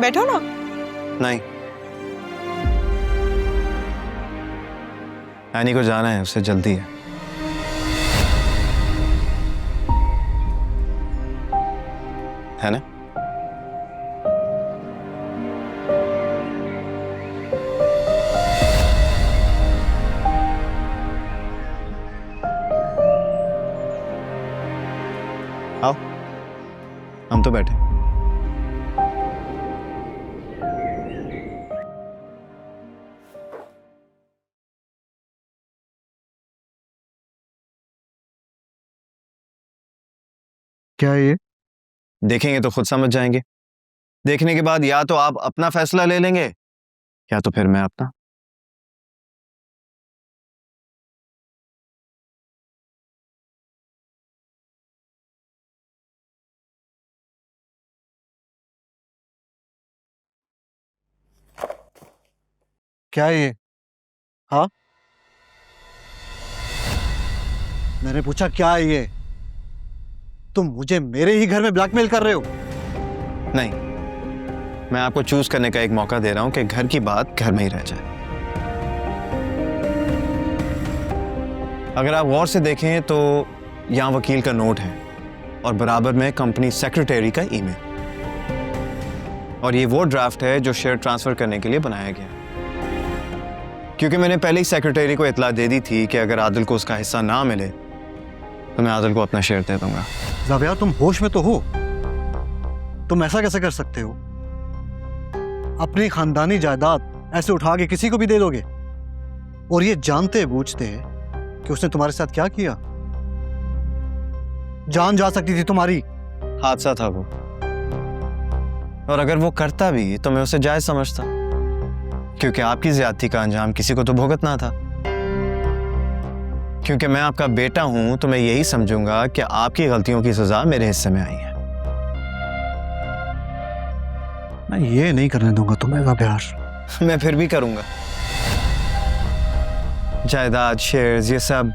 बैठो ना। नहीं, एनी को जाना है, उससे जल्दी है ना? आओ, हम तो बैठे। क्या है ये? देखेंगे तो खुद समझ जाएंगे। देखने के बाद या तो आप अपना फैसला ले लेंगे या तो फिर मैं अपना। क्या है ये? हाँ, मैंने पूछा क्या है ये? तुम मुझे मेरे ही घर में ब्लैकमेल कर रहे हो? नहीं, मैं आपको चूज करने का एक मौका दे रहा हूं कि घर की बात घर में ही रह जाए। अगर आप गौर से देखें तो यहां वकील का नोट है और बराबर में कंपनी सेक्रेटरी का ईमेल, और ये वो ड्राफ्ट है जो शेयर ट्रांसफर करने के लिए बनाया गया, क्योंकि मैंने पहले ही सेक्रेटरी को इतला दे दी थी कि अगर आदिल को उसका हिस्सा ना मिले तो मैं आदिल को अपना शेयर दे दूंगा। जावियार, तुम होश में तो हो? तुम ऐसा कैसे कर सकते हो? अपनी खानदानी जायदाद ऐसे उठा के किसी को भी दे दोगे, और ये जानते बूझते कि उसने तुम्हारे साथ क्या किया? जान जा सकती थी तुम्हारी। हादसा था वो, और अगर वो करता भी तो मैं उसे जायज समझता, क्योंकि आपकी ज्यादती का अंजाम किसी को तो भुगतना था। क्योंकि मैं आपका बेटा हूं तो मैं यही समझूंगा कि आपकी गलतियों की सजा मेरे हिस्से में आई है। मैं ये नहीं करने दूंगा तुम्हें जावियार। मैं फिर भी करूंगा। जायदाद, शेयर्स, ये सब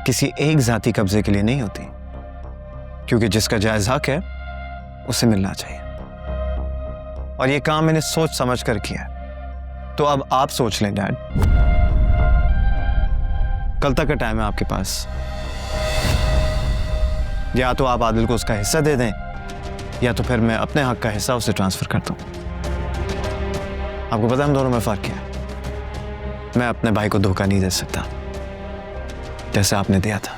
किसी एक जाति कब्जे के लिए नहीं होती, क्योंकि जिसका जायज हक है उसे मिलना चाहिए, और ये काम मैंने सोच समझ कर किया। तो अब आप सोच लें डैड, कल तक का टाइम है आपके पास। या तो आप आदिल को उसका हिस्सा दे दें या तो फिर मैं अपने हक का हिस्सा उसे ट्रांसफर कर दूं। आपको पता है हम दोनों में फर्क क्या है? मैं अपने भाई को धोखा नहीं दे सकता जैसे आपने दिया था।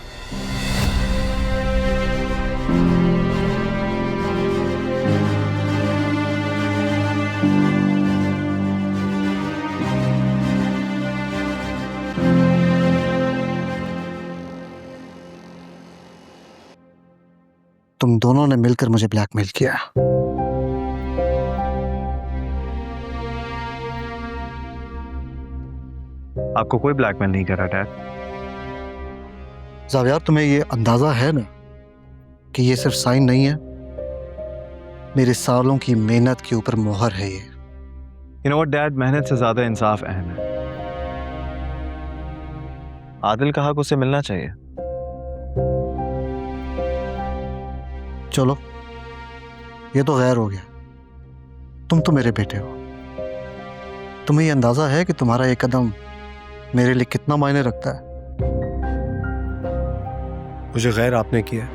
तुम दोनों ने मिलकर मुझे ब्लैकमेल किया। आपको कोई ब्लैकमेल नहीं करा डैड। जावियार, तुम्हें ये अंदाजा है ना कि ये सिर्फ साइन नहीं है, मेरे सालों की मेहनत के ऊपर मोहर है ये। यू नो व्हाट डैड, मेहनत से ज्यादा इंसाफ अहम है। आदिल का हक उसे मिलना चाहिए। चलो, ये तो गैर हो गया। तुम तो मेरे बेटे हो। तुम्हें ये अंदाजा है कि तुम्हारा ये कदम मेरे लिए कितना मायने रखता है? मुझे गैर आपने किया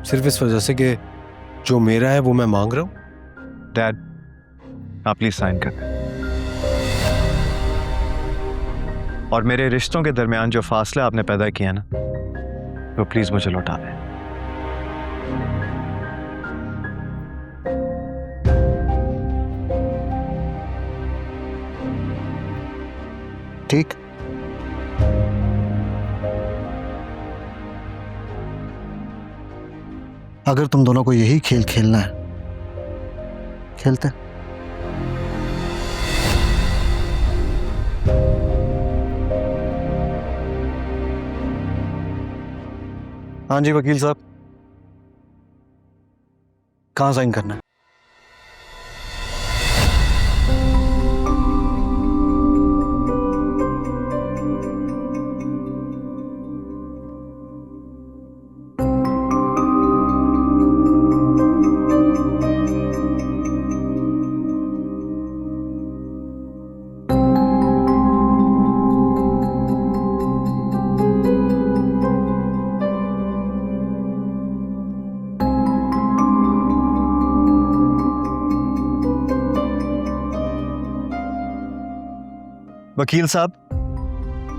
सिर्फ इस वजह से कि जो मेरा है वो मैं मांग रहा हूं। डैड, आप प्लीज साइन कर दें, और मेरे रिश्तों के दरमियान जो फासला आपने पैदा किया ना, तो प्लीज मुझे लौटा दें। ठीक। अगर तुम दोनों को यही खेल खेलना है, खेलते हैं। हाँ जी वकील साहब, कहाँ साइन करना है? वकील साहब,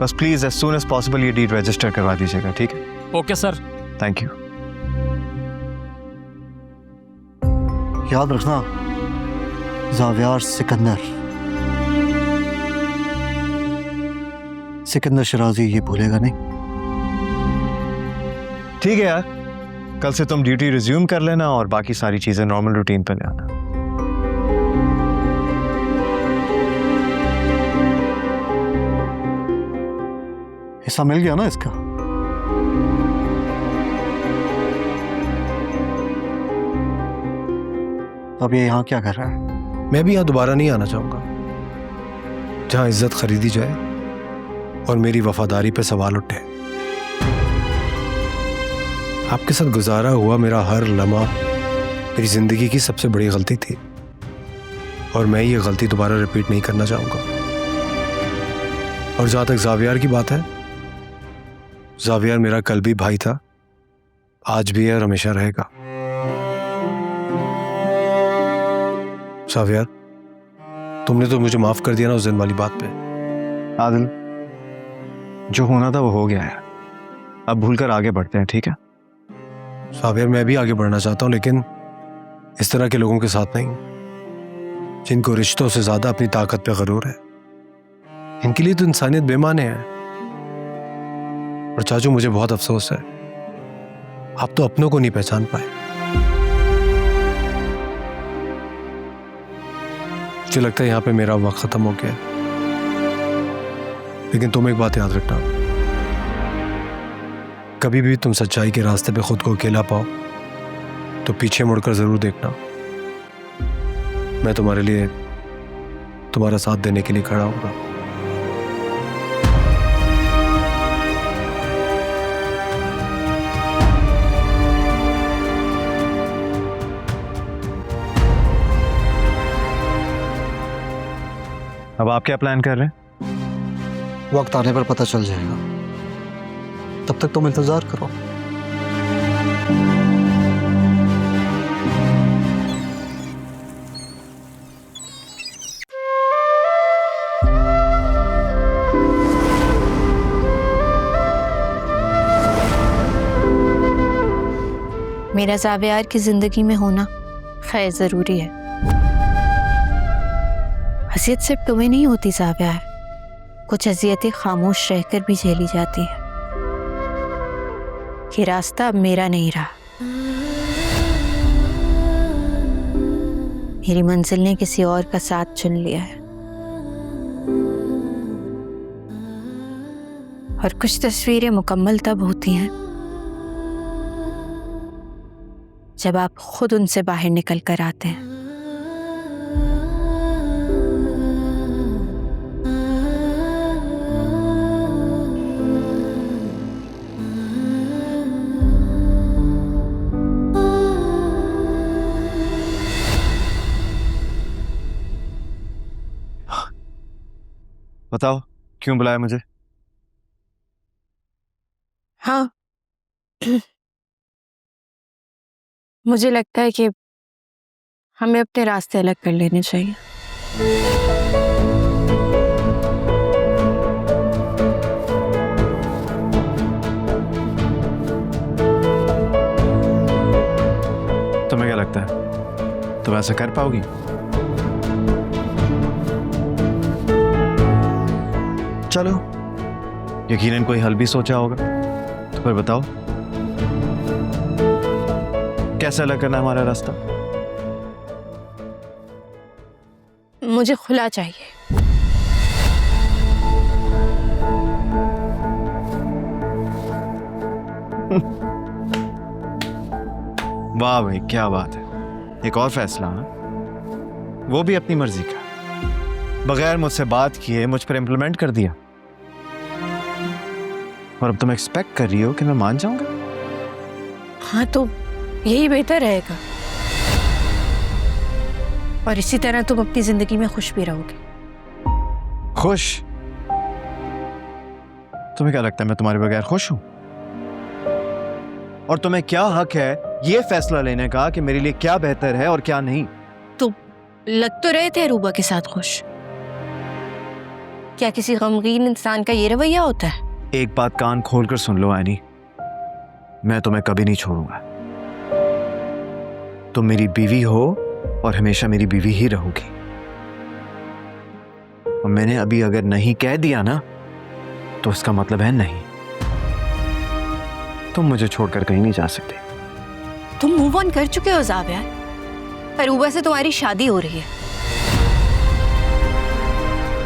बस please as soon as possible ये डीड रजिस्टर करवा दीजिएगा, ठीक है? Okay sir. Thank you. याद रखना, ज़ावियार सिकंदर शिराजी ये भूलेगा नहीं। ठीक है यार, कल से तुम ड्यूटी रिज्यूम कर लेना और बाकी सारी चीजें नॉर्मल रूटीन पर ले आना। हिस्सा मिल गया ना इसका? अब ये यहाँ क्या कर रहा है? मैं भी यहाँ दोबारा नहीं आना चाहूंगा, जहाँ इज्जत खरीदी जाए और मेरी वफादारी पे सवाल उठे। आपके साथ गुजारा हुआ मेरा हर लम्हा मेरी जिंदगी की सबसे बड़ी गलती थी और मैं ये गलती दोबारा रिपीट नहीं करना चाहूंगा। और जहां तक ज़ावियार की बात है, ज़ावियार मेरा कल भी भाई था, आज भी है और हमेशा रहेगा। ज़ावियार, तुमने तो मुझे माफ कर दिया ना उस दिन वाली बात पे। आदिल, जो होना था वो हो गया है, अब भूलकर आगे बढ़ते हैं, ठीक है? ज़ावियार, मैं भी आगे बढ़ना चाहता हूं, लेकिन इस तरह के लोगों के साथ नहीं, जिनको रिश्तों से ज्यादा अपनी ताकत पे गरूर है। इनके लिए तो इंसानियत बेमाने है। और चाचू, मुझे बहुत अफसोस है, आप तो अपनों को नहीं पहचान पाए। मुझे लगता है यहां पे मेरा वक्त खत्म हो गया, लेकिन तुम एक बात याद रखना, कभी भी तुम सच्चाई के रास्ते पे खुद को अकेला पाओ तो पीछे मुड़कर जरूर देखना। मैं तुम्हारे लिए, तुम्हारा साथ देने के लिए खड़ा हूंगा। अब आप क्या प्लान कर रहे हैं? वक्त आने पर पता चल जाएगा, तब तक तुम इंतजार करो। मेरा ज़ावियार की जिंदगी में होना खैर जरूरी है। अज़ियत सिर्फ तुम्हें नहीं होती ज़ावियार, कुछ अज़ियतें खामोश रहकर भी झेली जाती हैं। ये रास्ता अब मेरा नहीं रहा, मेरी मंजिल ने किसी और का साथ चुन लिया है। और कुछ तस्वीरें मुकम्मल तब होती हैं जब आप खुद उनसे बाहर निकल कर आते हैं। बताओ, क्यों बुलाया मुझे? हाँ, मुझे लगता है कि हमें अपने रास्ते अलग कर लेने चाहिए। तुम्हें क्या लगता है, तुम ऐसा कर पाओगी? चलो, यकीनन कोई हल भी सोचा होगा, तो फिर बताओ कैसे अलग करना है हमारा रास्ता? मुझे खुला चाहिए। वाह भाई, क्या बात है, एक और फैसला। हाँ, वो भी अपनी मर्जी का, बगैर मुझसे बात किए मुझ पर इंप्लीमेंट कर दिया। और अब तुम एक्सपेक्ट कर रही हो कि मैं मान जाऊंगा? हाँ, तो यही बेहतर रहेगा और इसी तरह तुम अपनी जिंदगी में खुश भी रहोगे। खुश? तुम्हें क्या लगता है मैं तुम्हारे बगैर खुश हूं? और तुम्हें क्या हक है ये फैसला लेने का कि मेरे लिए क्या बेहतर है और क्या नहीं? तो लग तो रहे थे अरूबा के साथ खुश, क्या किसी गमगीन इंसान का ये रवैया होता है? एक बात कान खोलकर सुन लो आनी, मैं तुम्हें कभी नहीं छोड़ूंगा। तुम मेरी बीवी हो और हमेशा मेरी बीवी ही रहोगी। और मैंने अभी अगर नहीं कह दिया ना तो इसका मतलब है नहीं। तुम मुझे छोड़कर कहीं नहीं जा सकते। तुम मूव ऑन कर चुके हो ज़ाविया। अरूबा से तुम्हारी शादी हो रही है।